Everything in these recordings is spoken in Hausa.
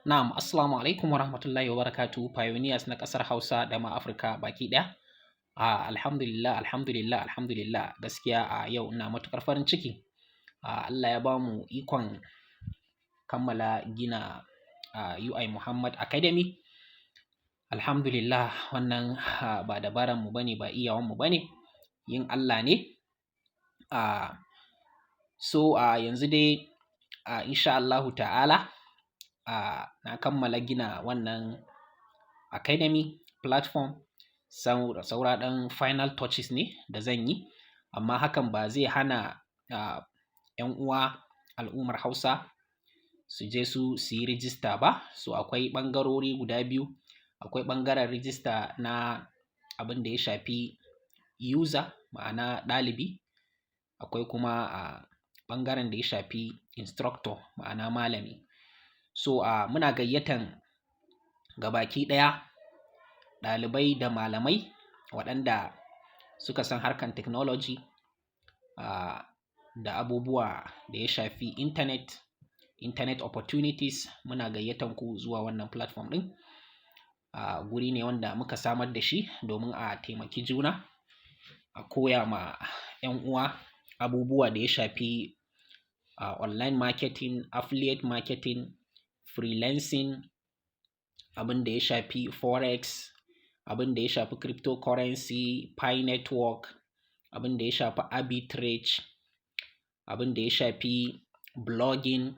Na'am, assalamu alaikum wa rahmatullahi wa barakatuhu pioneers na ƙasar Hausa da ma Afirka baki ɗaya. Alhamdulillah, alhamdulillah, alhamdulillah. Gaskiya a yau ina matuƙar farin ciki. Allah ya ba mu ikon kammala gina UI Muhammad Academy. Alhamdulillah, wannan ba dabaran mu bane, ba iyawan mu bane, yin Allah ne. Yanzu dai insha Allahu ta'ala na kammala gina wannan academy platform. Saura ɗan final touches ne da zan yi, amma hakan ba zai hana 'yan uwa al'ummar Hausa su je su yi rijista ba. So akwai ɓangarori guda biyu. Akwai ɓangaren rijista na abin da ya shafi user, ma'ana ɗalibi. Akwai kuma ɓangaren da ya shafi instructor, ma'ana malami. So muna gayyatan gabaki ɗaya ɗalibai da malamai waɗanda suka san harkan technology da abubuwa da ya shafi internet opportunities. Muna gayyatan ku zuwa wannan platform ɗin. Guri ne wanda muka samar da shi domin a taimaki juna, a koya ma 'yan uwa abubuwa da ya shafi online marketing, affiliate marketing, freelancing, abin da ya shafi forex, abin da ya shafi cryptocurrency, pi network, abin da ya shafi arbitrage, abin da ya shafi blogging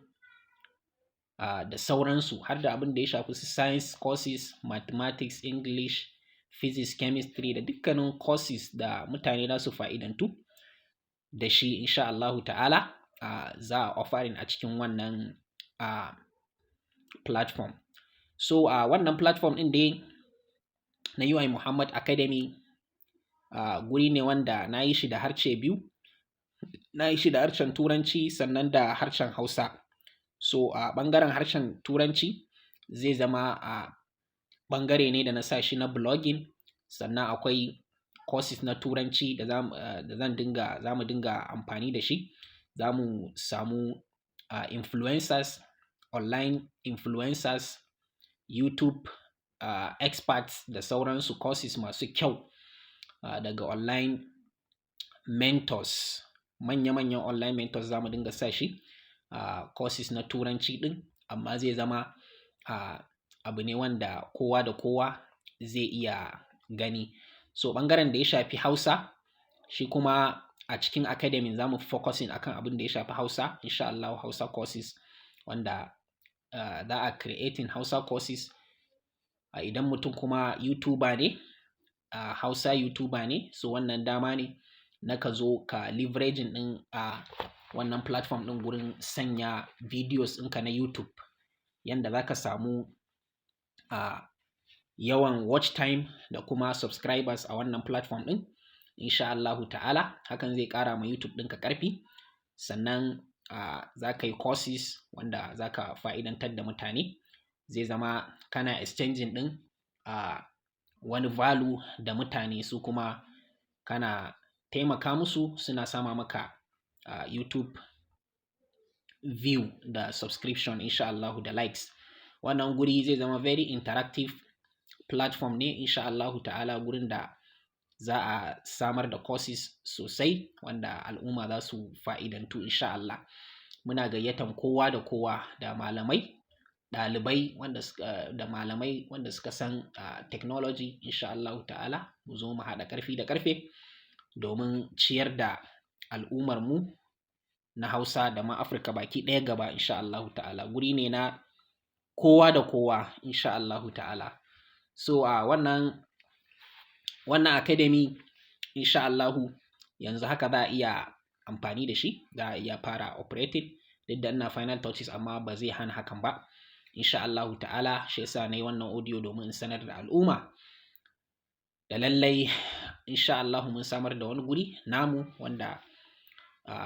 da sauransu, har da abin da ya shafi science courses, mathematics, English, physics, chemistry, da dukkanin courses da mutane za su fa'idantu da shi insha Allahu ta'ala za a offering a cikin wannan platform. So wannan platform ɗin dai na UI Muhammad Academy guri ne wanda na yi shi da harshe biyu. Na yi shi da harshen Turanci sannan da harshen Hausa. So ɓangaren harshen Turanci zai zama ɓangare ne da na sa shi na blogging, sannan akwai courses na Turanci da za mu dinga amfani da shi. Za mu samu influencers, online influencers, YouTube experts da sauransu, courses masu kyau daga online mentors, manya-manyan online mentors za mu dinga sa shi courses na Turanci ɗin, amma zai zama abu ne wanda kowa da kowa zai iya gani. So ɓangaren da ya shafi Hausa, shi kuma a cikin academy za mu focusing akan abin da ya shafi Hausa insha Allah. Hausa courses wanda za a creating Hausa courses. Idan mutum kuma YouTuber ne, Hausa YouTuber ne, so wannan dama ne na ka zo ka leveraging ɗin wannan platform ɗin gurin sanya videos ɗinka na YouTube, yanda za ka samu yawan watch time da kuma subscribers a wannan platform ɗin insha Allahu ta'ala. Hakan zai ƙara ma YouTube ɗinka ƙarfi, sannan za ka yi courses wanda za ka fa'idantar da mutane. Zai zama kana exchanging ɗin wani value da mutane, su kuma kana taimaka musu, suna sama maka YouTube view da subscription insha Allahu da likes. Wannan guri zai zama very interactive platform ne insha Allahu ta'ala, gurin da za a samar da courses sosai wanda al'umma za su fa'idantu insha Allah. Muna gayyatan kowa da kowa, da malamai, ɗalibai da malamai wanda suka san technology insha Allahu ta'ala, mu zo mu haɗa ƙarfi da ƙarfe domin ciyar da al'ummar mu na Hausa da ma Afirka baki ɗaya gaba insha Allahu ta'ala. Guri ne na kowa da kowa insha Allahu ta'ala. So wannan academy insha Allahu yanzu haka za a iya amfani da shi, za a iya fara operating. Duk da ina final touches, amma ba zai hana hakan ba insha Allahu ta'ala. Shi yasa na yi wannan audio domin in sanar da al'umma da lallai insha Allahu mun samar da wani guri namu wanda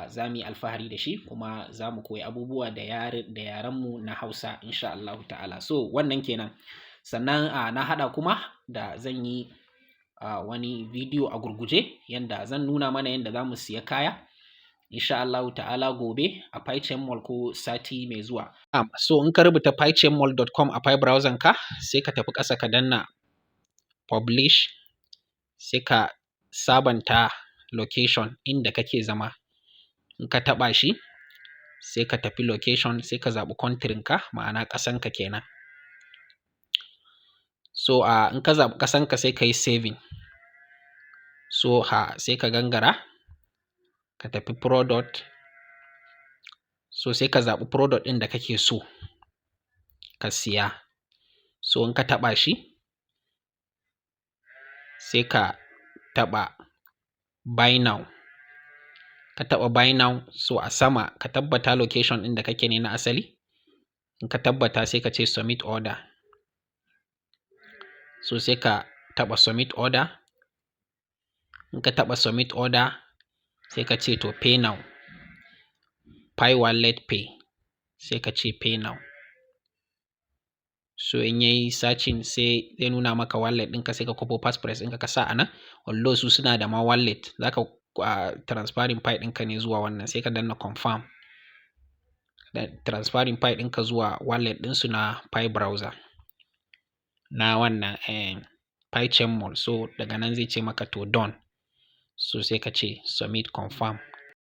za mu yi alfahari da shi, kuma za mu koyi abubuwa da yarenmu na Hausa insha Allahu ta'ala. So wannan kenan. Sannan na haɗa kuma da zan yi wani video a gurguje, yanda zan nuna mana yanda za mu siya kaya insha Allahu ta'ala gobe a PyChainMall ko sati mai zuwa. So in ka rubuta pychainmall.com a Pi browser ka, sai ka tafi ƙasa ka danna publish, sai ka sabanta location inda kake zama. In ka taɓa shi, sai ka tafi location, sai ka zaɓi country ka, ma'ana ƙasanka kenan. So in ka zaɓi ƙasanka sai ka yi saving. So sai ka gangara, ka tafi product. So sai ka zaɓi product ɗin da kake so ka siya. So in ka taɓa shi, sai ka taɓa buy now. Ka taɓa buy now, so a sama ka tabbata location ɗin da kake ne na asali. In ka tabbata sai ka ce submit order. So sai ka taɓa submit order. In ka taɓa submit order, sai ka ce to pay now. Pi wallet pay. Sai ka ce pay now. So in yayi searching sai zai nuna maka wallet ɗinka, sai ka kwafo passphrase ɗinka ka sa a nan. Although su suna da ma wallet, za ka transferring Pi ɗinka ne zuwa wannan, sai ka danna confirm. Transferring Pi ɗinka zuwa wallet ɗinsu na Pi browser. Na wannan PyChainMall. So daga nan zai ce maka to done. So sai ka ce submit confirm.